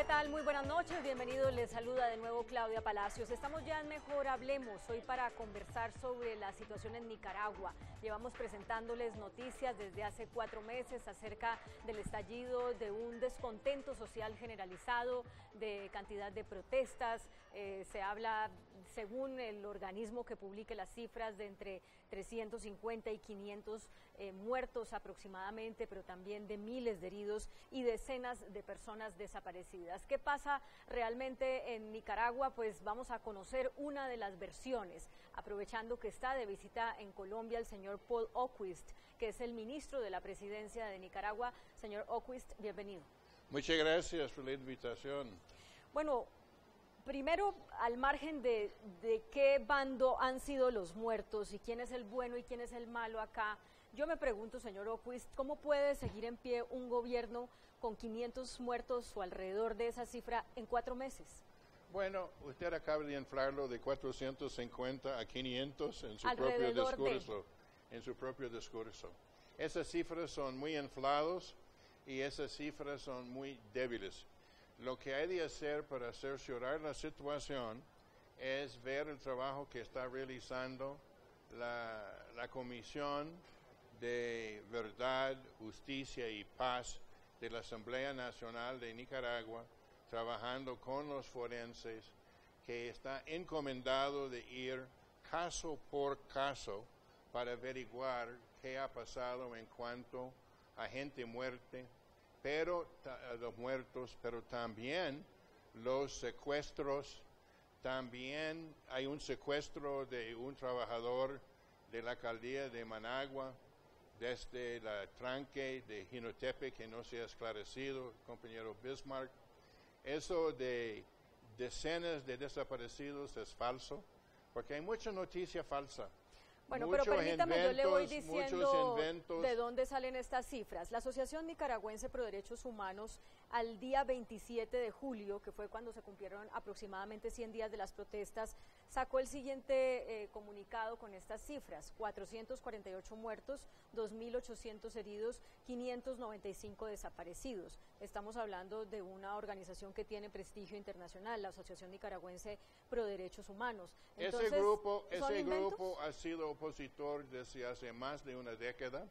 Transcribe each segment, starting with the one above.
¿qué tal? Muy buenas noches, bienvenidos, les saluda de nuevo Claudia Palacios. Estamos ya en Mejor Hablemos, hoy para conversar sobre la situación en Nicaragua. Llevamos presentándoles noticias desde hace 4 meses acerca del estallido de un descontento social generalizado, de cantidad de protestas. Se habla, según el organismo que publique las cifras, de entre 350 y 500 muertos aproximadamente, pero también de miles de heridos y decenas de personas desaparecidas. ¿Qué pasa realmente en Nicaragua? Pues vamos a conocer una de las versiones, aprovechando que está de visita en Colombia el señor Paul Oquist, que es el ministro de la presidencia de Nicaragua. Señor Oquist, bienvenido. Muchas gracias por la invitación. Bueno, primero, al margen de qué bando han sido los muertos y quién es el bueno y quién es el malo acá, yo me pregunto, señor Oquist, ¿cómo puede seguir en pie un gobierno con 500 muertos o alrededor de esa cifra en 4 meses? Bueno, usted acaba de inflarlo de 450 a 500 en su propio discurso. Esas cifras son muy inflados y esas cifras son muy débiles. Lo que hay de hacer para cerciorar la situación es ver el trabajo que está realizando la Comisión de Verdad, Justicia y Paz de la Asamblea Nacional de Nicaragua, trabajando con los forenses, que está encomendado de ir caso por caso para averiguar qué ha pasado en cuanto a gente muerta, los muertos, pero también los secuestros. También hay un secuestro de un trabajador de la alcaldía de Managua, desde la tranque de Jinotepe, que no se ha esclarecido, el compañero Bismarck. Eso de decenas de desaparecidos es falso, porque hay mucha noticia falsa. Bueno, pero permítame, yo le voy diciendo de dónde salen estas cifras. La Asociación Nicaragüense Pro Derechos Humanos, al día 27 de julio, que fue cuando se cumplieron aproximadamente 100 días de las protestas, sacó el siguiente comunicado con estas cifras: 448 muertos, 2.800 heridos, 595 desaparecidos. Estamos hablando de una organización que tiene prestigio internacional, la Asociación Nicaragüense Pro Derechos Humanos. Entonces, ese grupo ha sido opositor desde hace más de una década,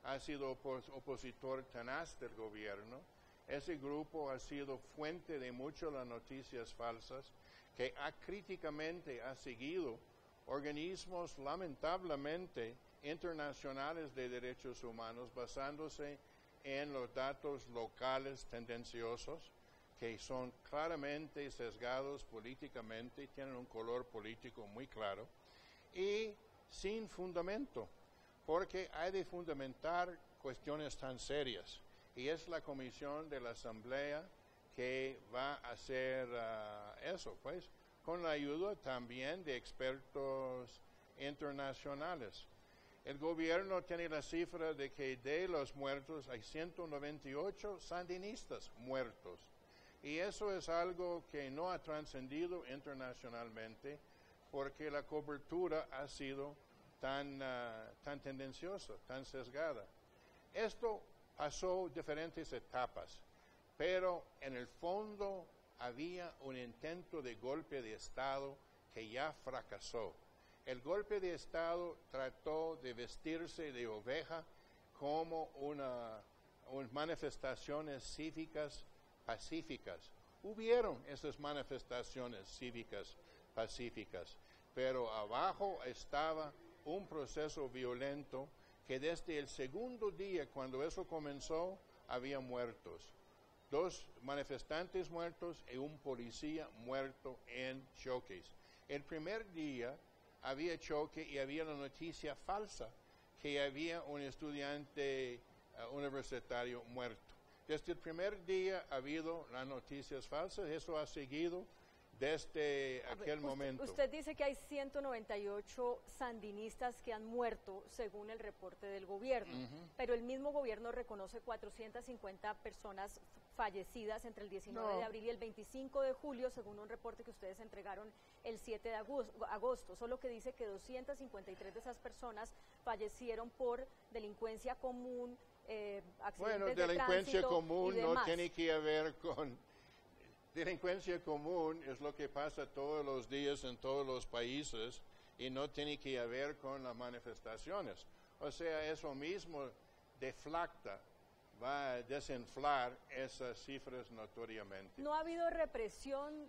ha sido opositor tenaz del gobierno. Ese grupo ha sido fuente de muchas las noticias falsas, que críticamente ha seguido organismos lamentablemente internacionales de derechos humanos, basándose en los datos locales tendenciosos, que son claramente sesgados políticamente, tienen un color político muy claro, y sin fundamento, porque hay de fundamentar cuestiones tan serias, y es la comisión de la Asamblea que va a hacer eso, pues, con la ayuda también de expertos internacionales. El gobierno tiene la cifra de que de los muertos hay 198 sandinistas muertos, y eso es algo que no ha trascendido internacionalmente, porque la cobertura ha sido tan tendenciosa, tan sesgada. Esto pasó diferentes etapas, pero en el fondo había un intento de golpe de Estado que ya fracasó. El golpe de Estado trató de vestirse de oveja como unas manifestaciones cívicas pacíficas. Hubieron esas manifestaciones cívicas pacíficas, pero abajo estaba un proceso violento que desde el segundo día, cuando eso comenzó, había muertos. 2 manifestantes muertos y un policía muerto en choques. El primer día había choque y había la noticia falsa que había un estudiante universitario muerto. Desde el primer día ha habido las noticias falsas, eso ha seguido desde aquel momento. Usted dice que hay 198 sandinistas que han muerto, según el reporte del gobierno, pero el mismo gobierno reconoce 450 personas fallecidas entre el 19 de abril y el 25 de julio, según un reporte que ustedes entregaron el 7 de agosto, solo que dice que 253 de esas personas fallecieron por delincuencia común, accidentes de delincuencia tránsito común y demás. No tiene que ver con delincuencia común es lo que pasa todos los días en todos los países y no tiene que ver con las manifestaciones. O sea, eso mismo deflacta, va a desinflar esas cifras notoriamente. ¿No ha habido represión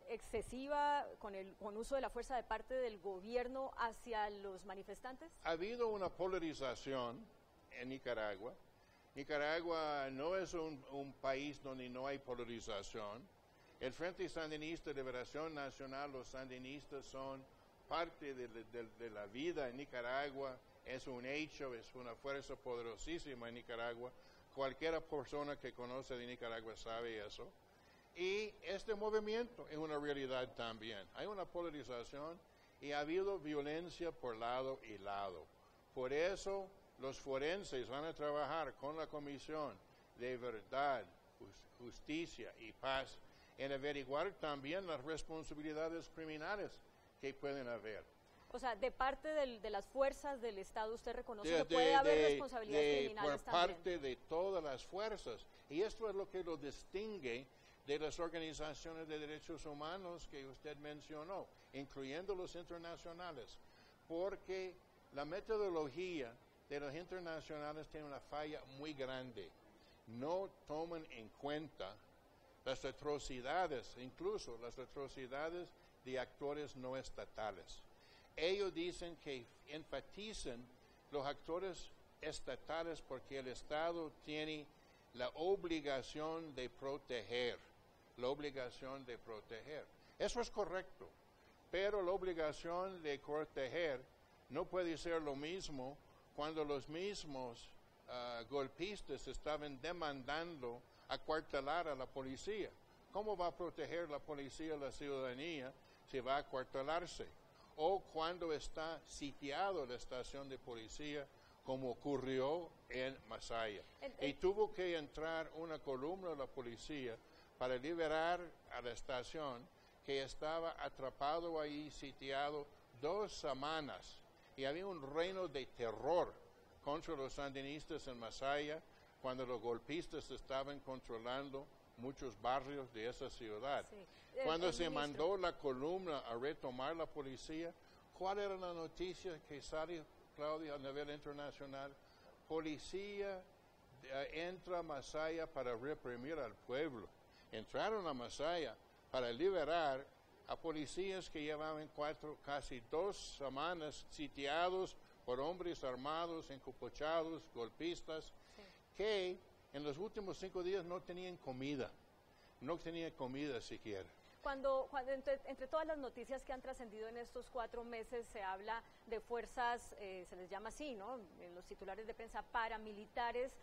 excesiva con uso de la fuerza de parte del gobierno hacia los manifestantes? Ha habido una polarización en Nicaragua. Nicaragua no es un país donde no hay polarización. El Frente Sandinista de Liberación Nacional, los sandinistas son parte de la vida en Nicaragua. Es un hecho, es una fuerza poderosísima en Nicaragua. Cualquier persona que conoce de Nicaragua sabe eso. Y este movimiento es una realidad también. Hay una polarización y ha habido violencia por lado y lado. Por eso los forenses van a trabajar con la Comisión de Verdad, Justicia y Paz en averiguar también las responsabilidades criminales que pueden haber. O sea, de parte de las fuerzas del Estado, ¿usted reconoce que puede haber responsabilidades criminales por parte de todas las fuerzas? Y esto es lo que lo distingue de las organizaciones de derechos humanos que usted mencionó, incluyendo los internacionales, porque la metodología de los internacionales tiene una falla muy grande. No toman en cuenta las atrocidades, incluso las atrocidades de actores no estatales. Ellos dicen que enfatizan los actores estatales porque el Estado tiene la obligación de proteger, Eso es correcto, pero la obligación de proteger no puede ser lo mismo cuando los mismos golpistas estaban demandando acuartelar a la policía. ¿Cómo va a proteger la policía a la ciudadanía si va a acuartelarse? O cuando está sitiado la estación de policía, como ocurrió en Masaya. Y tuvo que entrar una columna de la policía para liberar a la estación que estaba atrapado ahí, sitiado 2 semanas. Y había un reino de terror contra los sandinistas en Masaya cuando los golpistas estaban controlando muchos barrios de esa ciudad. Sí. Cuando se mandó la columna a retomar la policía, ¿cuál era la noticia que salió, Claudia, a nivel internacional? Policía entra a Masaya para reprimir al pueblo. Entraron a Masaya para liberar a policías que llevaban casi 2 semanas sitiados por hombres armados, encapuchados, golpistas, sí, que en los últimos 5 días no tenían comida siquiera. Cuando entre todas las noticias que han trascendido en estos 4 meses se habla de fuerzas, se les llama así, ¿no? En los titulares de prensa, paramilitares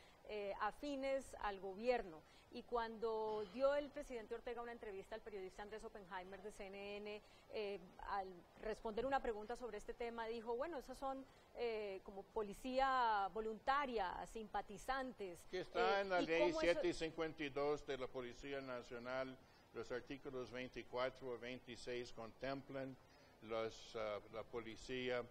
afines al gobierno. Y cuando dio el presidente Ortega una entrevista al periodista Andrés Oppenheimer de CNN, al responder una pregunta sobre este tema, dijo, bueno, esas son como policía voluntaria, simpatizantes. Que está en la ley 752 de la Policía Nacional. Los artículos 24 y 26 contemplan la policía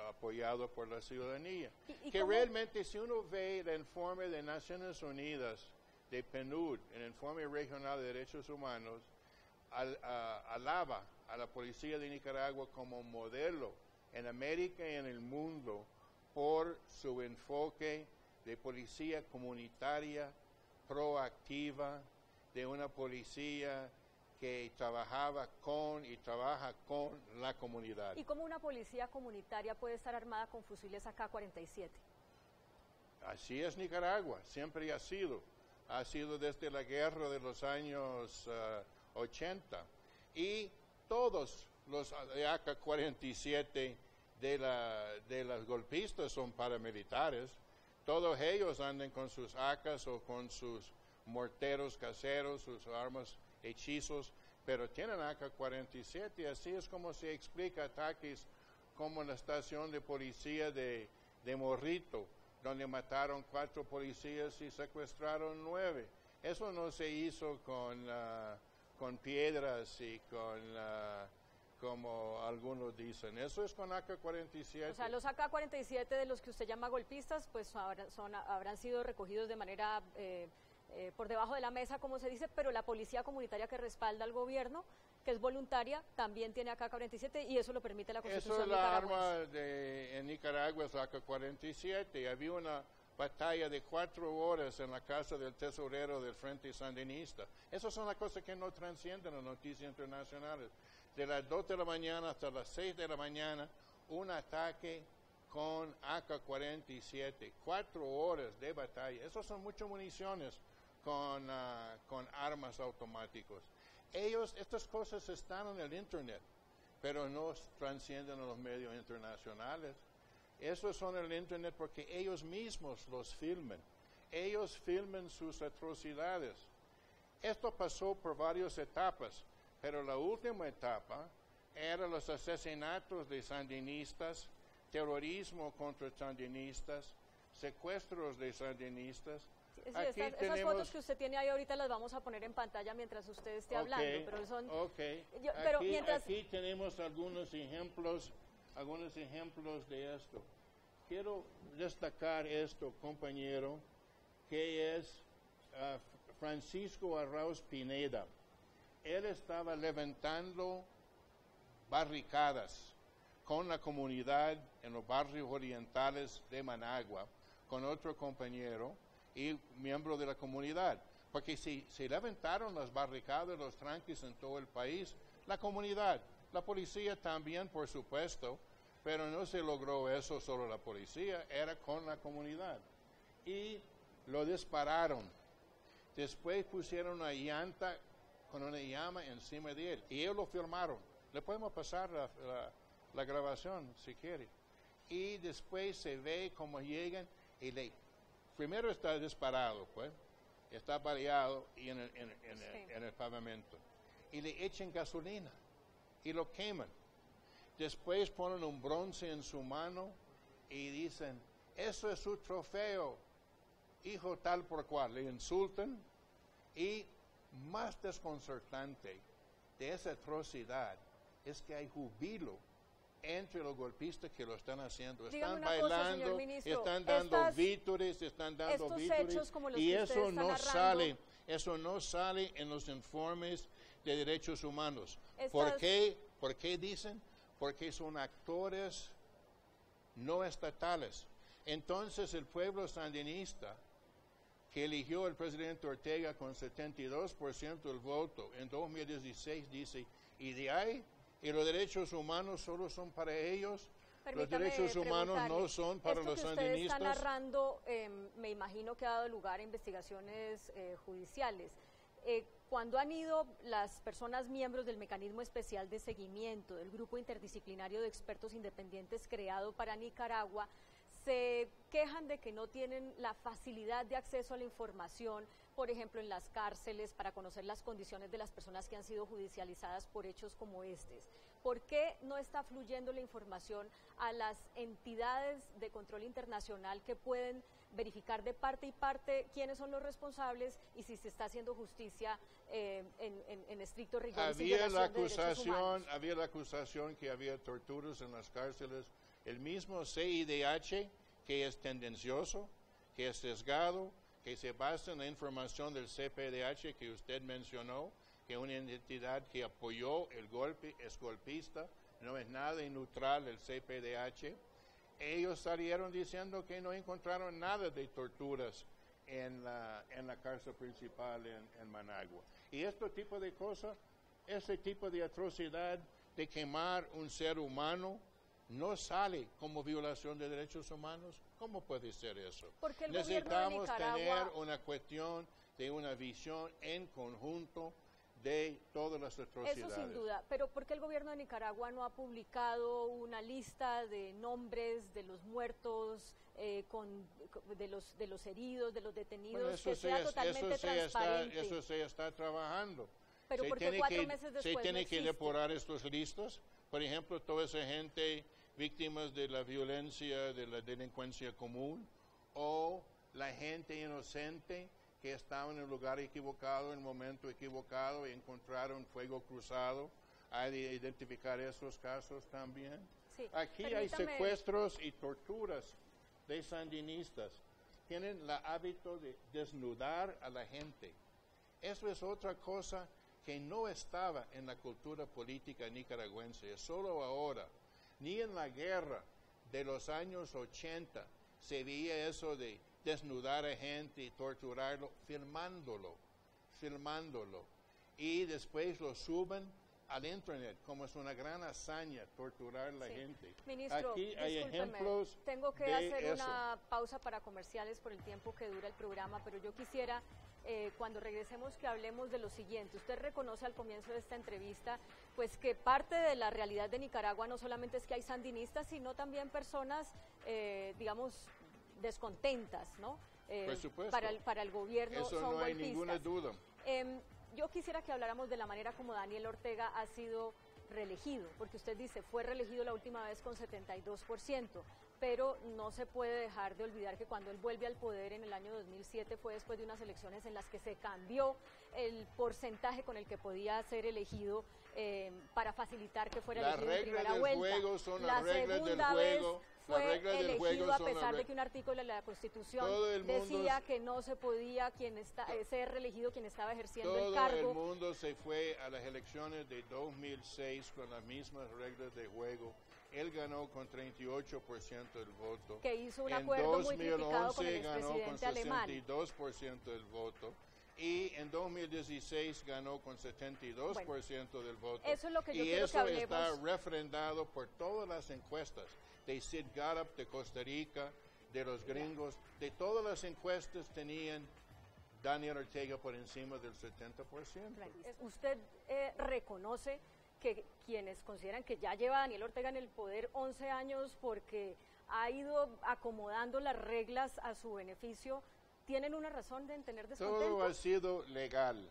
apoyado por la ciudadanía. Que realmente, si uno ve el informe de Naciones Unidas, de PNUD, el informe regional de derechos humanos, alaba a la policía de Nicaragua como modelo en América y en el mundo por su enfoque de policía comunitaria, proactiva, de una policía que trabajaba con y trabaja con la comunidad. ¿Y cómo una policía comunitaria puede estar armada con fusiles AK-47? Así es Nicaragua, siempre ha sido desde la guerra de los años 80. Y todos los AK-47 de los golpistas son paramilitares. Todos ellos andan con sus AKs o con sus morteros caseros, sus armas, hechizos, pero tienen AK-47. Así es como se explica ataques como en la estación de policía de Morrito, donde mataron 4 policías y secuestraron 9. Eso no se hizo con piedras y como algunos dicen. Eso es con AK-47. O sea, los AK-47 de los que usted llama golpistas, pues habrán sido recogidos de manera por debajo de la mesa, como se dice, pero la policía comunitaria que respalda al gobierno, que es voluntaria, también tiene AK-47 y eso lo permite la Constitución nicaragüense. Eso es la arma en Nicaragua, es AK-47. Había una batalla de 4 horas en la casa del tesorero del Frente Sandinista. Esas son las cosas que no trascienden las noticias internacionales. De las 2 de la mañana hasta las 6 de la mañana, un ataque con AK-47, 4 horas de batalla. Esas son muchas municiones con armas automáticas. Estas cosas están en el Internet, pero no trascienden a los medios internacionales. Esos son en el Internet porque ellos mismos los filman. Ellos filman sus atrocidades. Esto pasó por varias etapas, pero la última etapa era los asesinatos de sandinistas, terrorismo contra sandinistas, secuestros de sandinistas. Sí, esas fotos que usted tiene ahí ahorita las vamos a poner en pantalla mientras usted esté hablando, pero son... Aquí tenemos algunos ejemplos de esto. Quiero destacar esto, compañero, que es Francisco Arauz Pineda. Él estaba levantando barricadas con la comunidad en los barrios orientales de Managua, con otro compañero y miembro de la comunidad. Porque si se levantaron las barricadas, los tranques en todo el país, la comunidad, la policía también, por supuesto, pero no se logró eso solo la policía, era con la comunidad. Y lo dispararon. Después pusieron una llanta con una llama encima de él. Y ellos lo filmaron. Le podemos pasar la grabación si quiere. Y después se ve cómo llegan y primero está disparado, pues. Está baleado y en el pavimento. Y le echan gasolina y lo queman. Después ponen un bronce en su mano y dicen, eso es su trofeo, hijo tal por cual. Le insultan y más desconcertante de esa atrocidad es que hay jubilo entre los golpistas que lo están haciendo. Están bailando, están dando vítores, y eso no sale en los informes de derechos humanos. ¿Por qué dicen? Porque son actores no estatales. Entonces el pueblo sandinista que eligió al presidente Ortega con 72% del voto en 2016 dice, y de ahí, y los derechos humanos solo son para ellos, los derechos humanos no son para los sandinistas. Esto que usted está narrando, me imagino que ha dado lugar a investigaciones judiciales. Cuando han ido las personas miembros del mecanismo especial de seguimiento del grupo interdisciplinario de expertos independientes creado para Nicaragua, se quejan de que no tienen la facilidad de acceso a la información, por ejemplo, en las cárceles, para conocer las condiciones de las personas que han sido judicializadas por hechos como estos. ¿Por qué no está fluyendo la información a las entidades de control internacional que pueden verificar de parte y parte quiénes son los responsables y si se está haciendo justicia en estricto rigor? Había la acusación que había torturas en las cárceles. El mismo CIDH, que es tendencioso, que es sesgado, que se basa en la información del CPDH que usted mencionó, que es una entidad que apoyó el golpe, es golpista, no es nada neutral el CPDH. Ellos salieron diciendo que no encontraron nada de torturas en la cárcel principal en Managua. Y este tipo de cosas, ese tipo de atrocidad de quemar un ser humano, no sale como violación de derechos humanos. ¿Cómo puede ser eso? Necesitamos tener una cuestión de una visión en conjunto de todas las atrocidades. Eso sin duda, pero ¿por qué el gobierno de Nicaragua no ha publicado una lista de nombres de los muertos, de los heridos, de los detenidos, bueno, que sea totalmente transparente? Eso se está trabajando. Pero ¿por qué 4 meses después se tiene no que depurar estos listos? Por ejemplo, toda esa gente víctimas de la violencia, de la delincuencia común, o la gente inocente que estaba en el lugar equivocado, en el momento equivocado, y encontraron fuego cruzado. Hay de identificar esos casos también. Sí, aquí hay secuestros y torturas de sandinistas. tienen el hábito de desnudar a la gente. Eso es otra cosa que no estaba en la cultura política nicaragüense, es solo ahora. Ni en la guerra de los años 80 se veía eso de desnudar a gente y torturarlo, filmándolo. Y después lo suben al internet, como es una gran hazaña torturar a la gente. Ministro, aquí hay ejemplos tengo que de hacer eso. una pausa para comerciales por el tiempo que dura el programa, pero yo quisiera, cuando regresemos, que hablemos de lo siguiente. Usted reconoce al comienzo de esta entrevista, pues que parte de la realidad de Nicaragua no solamente es que hay sandinistas, sino también personas, digamos, descontentas, ¿no? Por supuesto. Para el gobierno eso son no hay golpistas. ninguna duda. Yo quisiera que habláramos de la manera como Daniel Ortega ha sido reelegido, porque usted dice, fue reelegido la última vez con 72%, pero no se puede dejar de olvidar que cuando él vuelve al poder en el año 2007 fue después de unas elecciones en las que se cambió el porcentaje con el que podía ser elegido para facilitar que fuera elegido en primera vuelta. La segunda vez fue elegido a pesar de que un artículo de la Constitución decía que no se podía ser reelegido quien estaba ejerciendo el cargo. Todo el mundo se fue a las elecciones de 2006 con las mismas reglas de juego. Él ganó con 38% del voto. Que hizo un acuerdo muy criticado con el expresidente alemán. En 2011 ganó con 62% del voto. Y en 2016 ganó con 72% del voto. Eso es lo que yo y quiero eso que hablemos. Está refrendado por todas las encuestas de Sid Gallup, de Costa Rica, de los gringos. De todas las encuestas tenían Daniel Ortega por encima del 70%. ¿Usted reconoce que quienes consideran que ya lleva Daniel Ortega en el poder 11 años porque ha ido acomodando las reglas a su beneficio, tienen una razón de tener descontento? Todo ha sido legal.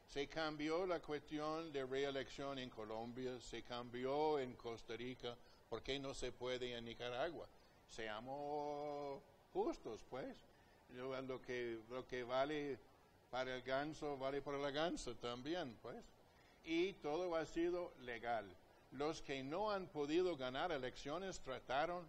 Se cambió la cuestión de reelección en Colombia, se cambió en Costa Rica, ¿por qué no se puede en Nicaragua? Seamos justos, pues. Lo que vale para el ganso, vale para la gansa también, pues. Y todo ha sido legal. Los que no han podido ganar elecciones trataron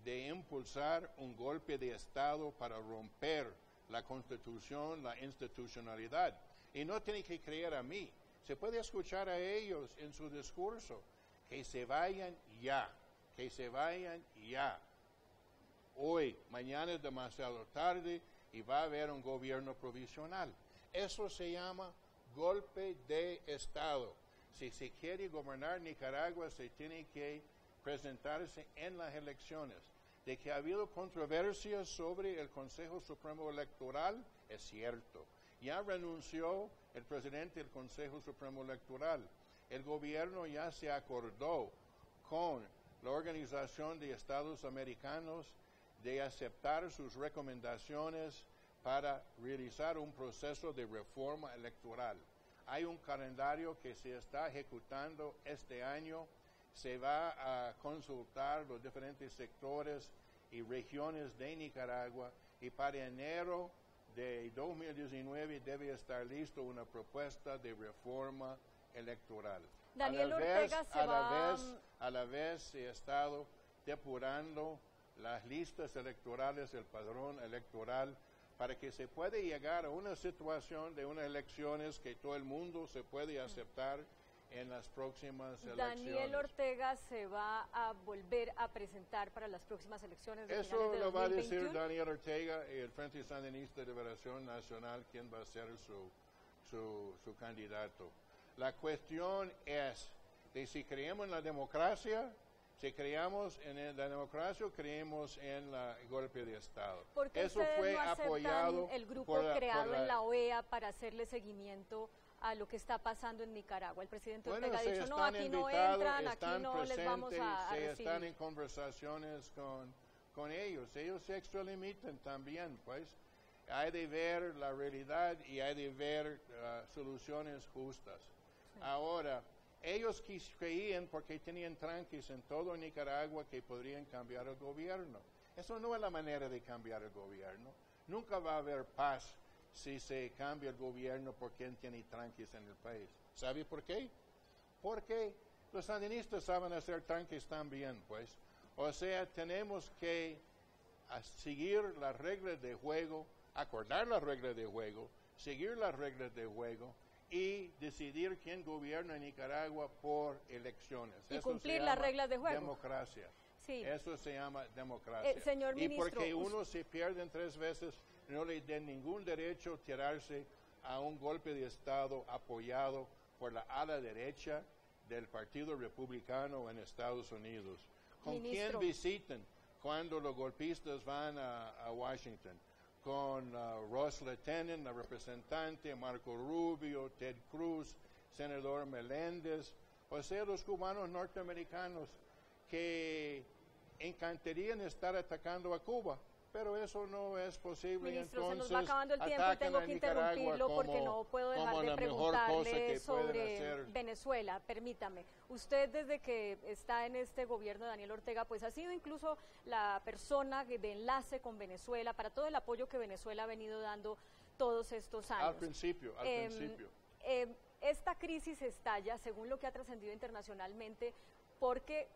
de impulsar un golpe de Estado para romper la Constitución, la institucionalidad. Y no tiene que creer a mí. Se puede escuchar a ellos en su discurso. Que se vayan ya. Que se vayan ya. Hoy, mañana es demasiado tarde y va a haber un gobierno provisional. Eso se llama golpe de Estado. Si se quiere gobernar Nicaragua, se tiene que presentarse en las elecciones. De que ha habido controversias sobre el Consejo Supremo Electoral, es cierto. Ya renunció el presidente del Consejo Supremo Electoral. El gobierno ya se acordó con la Organización de Estados Americanos de aceptar sus recomendaciones para realizar un proceso de reforma electoral. Hay un calendario que se está ejecutando este año. Se va a consultar los diferentes sectores y regiones de Nicaragua y para enero de 2019 debe estar listo una propuesta de reforma electoral. Daniel Ortega a la vez se ha estado depurando las listas electorales, el padrón electoral, para que se pueda llegar a una situación de unas elecciones que todo el mundo se puede aceptar en las próximas elecciones. Daniel Ortega se va a volver a presentar para las próximas elecciones de Eso finales de lo va a 2021. decir Daniel Ortega y el Frente Sandinista de Liberación Nacional, quién va a ser su candidato. La cuestión es de si creemos en la democracia, si creemos en la democracia o creemos en el golpe de Estado. ¿Por qué eso ustedes fue no aceptan apoyado el grupo creado en la OEA para hacerle seguimiento a lo que está pasando en Nicaragua? El presidente Ortega ha dicho, no, aquí no entran, aquí no les vamos a recibir. Están en conversaciones con ellos. Ellos se extralimitan también, pues. Hay de ver la realidad y hay de ver soluciones justas. Sí. Ahora, ellos creían, porque tenían tranques en todo Nicaragua, que podrían cambiar el gobierno. Eso no es la manera de cambiar el gobierno. Nunca va a haber paz si se cambia el gobierno porque tiene tranques en el país. ¿Sabe por qué? Porque los sandinistas saben hacer tranques también, pues. O sea, tenemos que a seguir las reglas de juego, acordar las reglas de juego, seguir las reglas de juego y decidir quién gobierna Nicaragua por elecciones. Y cumplir las reglas de juego. Democracia. Sí. Eso se llama democracia. Señor ministro, y porque uno se pierde 3 veces, no le den ningún derecho a tirarse a un golpe de Estado apoyado por la ala derecha del Partido Republicano en Estados Unidos. ¿Con quién visitan cuando los golpistas van a Washington? Con Ross Lieutenant, la representante, Marco Rubio, Ted Cruz, senador Meléndez, o sea, los cubanos norteamericanos que encantarían estar atacando a Cuba, pero eso no es posible. Ministro, entonces se nos va acabando el tiempo y tengo que interrumpirlo porque no puedo dejar de preguntarle sobre Venezuela. Permítame, usted desde que está en este gobierno de Daniel Ortega, pues ha sido incluso la persona de enlace con Venezuela para todo el apoyo que Venezuela ha venido dando todos estos años. Al principio. Esta crisis estalla, según lo que ha trascendido internacionalmente, porque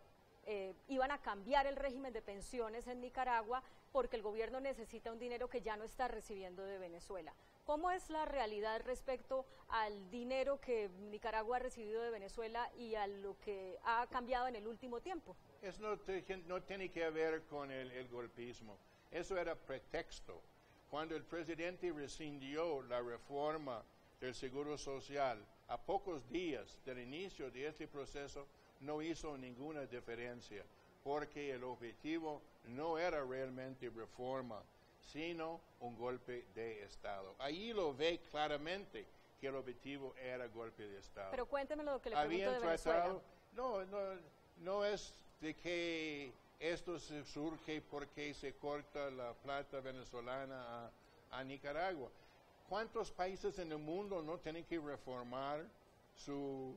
iban a cambiar el régimen de pensiones en Nicaragua porque el gobierno necesita un dinero que ya no está recibiendo de Venezuela. ¿Cómo es la realidad respecto al dinero que Nicaragua ha recibido de Venezuela y a lo que ha cambiado en el último tiempo? Eso no tiene que ver con el golpismo. Eso era pretexto. Cuando el presidente rescindió la reforma del Seguro Social, a pocos días del inicio de este proceso, no hizo ninguna diferencia, porque el objetivo no era realmente reforma, sino un golpe de Estado. Ahí lo ve claramente que el objetivo era golpe de Estado. Pero cuénteme lo que le pregunto de Venezuela. No es de que esto se surge porque se corta la plata venezolana a Nicaragua. ¿Cuántos países en el mundo no tienen que reformar su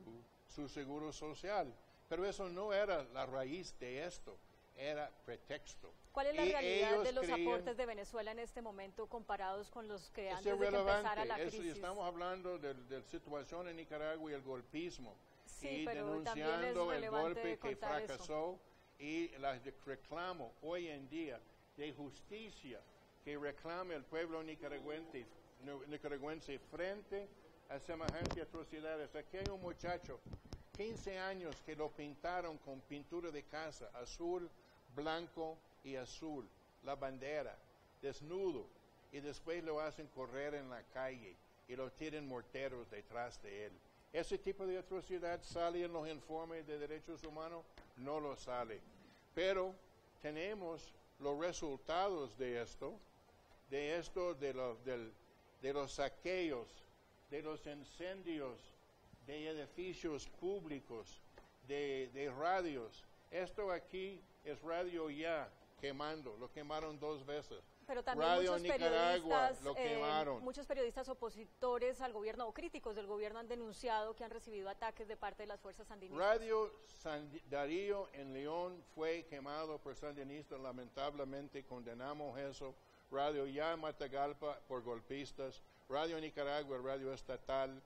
seguro social? Pero eso no era la raíz de esto, era pretexto. ¿Cuál es la realidad de los aportes de Venezuela en este momento comparados con los que antes de que empezara la crisis? Estamos hablando de la situación en Nicaragua y el golpismo, sí, y pero denunciando el golpe que fracasó y el reclamo hoy en día de justicia que reclama el pueblo nicaragüense frente a semejantes atrocidades. Aquí hay un muchacho 15 años que lo pintaron con pintura de casa, azul, blanco y azul, la bandera, desnudo, y después lo hacen correr en la calle y lo tiran morteros detrás de él. ¿Ese tipo de atrocidad sale en los informes de derechos humanos? No lo sale. Pero tenemos los resultados de los saqueos, de los incendios, de edificios públicos, de radios. Esto aquí es Radio Ya quemando, lo quemaron 2 veces. Pero también Radio Nicaragua lo quemaron. Muchos periodistas opositores al gobierno o críticos del gobierno han denunciado que han recibido ataques de parte de las fuerzas sandinistas. Radio San Darío en León fue quemado por sandinistas, lamentablemente condenamos eso. Radio Ya Matagalpa por golpistas. Radio Nicaragua, radio estatal,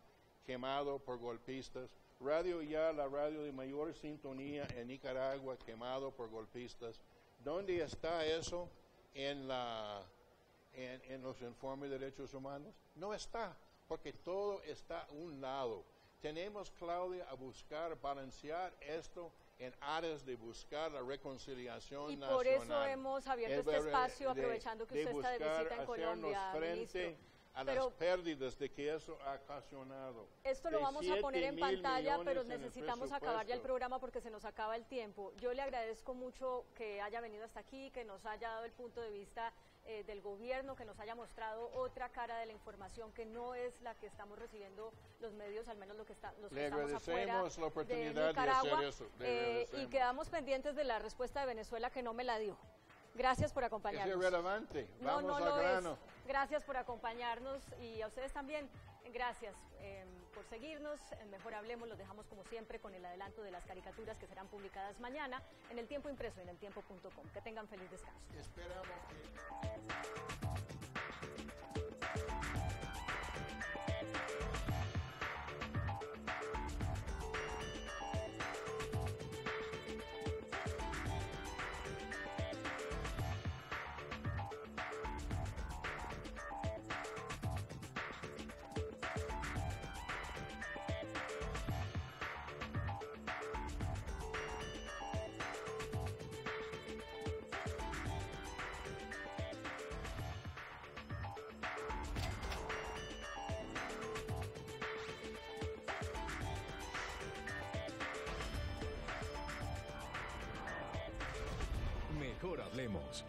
quemado por golpistas. Radio Ya, la radio de mayor sintonía en Nicaragua, quemado por golpistas. ¿Dónde está eso en los informes de derechos humanos? No está, porque todo está a un lado. Tenemos, Claudia, a buscar, balancear esto en áreas de buscar la reconciliación nacional. Y por eso hemos abierto este espacio, aprovechando que usted está de visita en Colombia, ministro. A las pérdidas de que eso ha ocasionado. Esto lo vamos a poner en pantalla, pero necesitamos acabar ya el programa porque se nos acaba el tiempo. Yo le agradezco mucho que haya venido hasta aquí, que nos haya dado el punto de vista del gobierno, que nos haya mostrado otra cara de la información que no es la que estamos recibiendo los medios, al menos los que estamos afuera la oportunidad de Nicaragua, de hacer eso. y quedamos pendientes de la respuesta de Venezuela que no me la dio. Gracias por acompañarnos. Es irrelevante. Vamos al grano. Gracias por acompañarnos y a ustedes también. Gracias por seguirnos. En Mejor Hablemos los dejamos como siempre con el adelanto de las caricaturas que serán publicadas mañana en El Tiempo Impreso y en eltiempo.com. Que tengan feliz descanso. Esperamos que Mejor hablemos.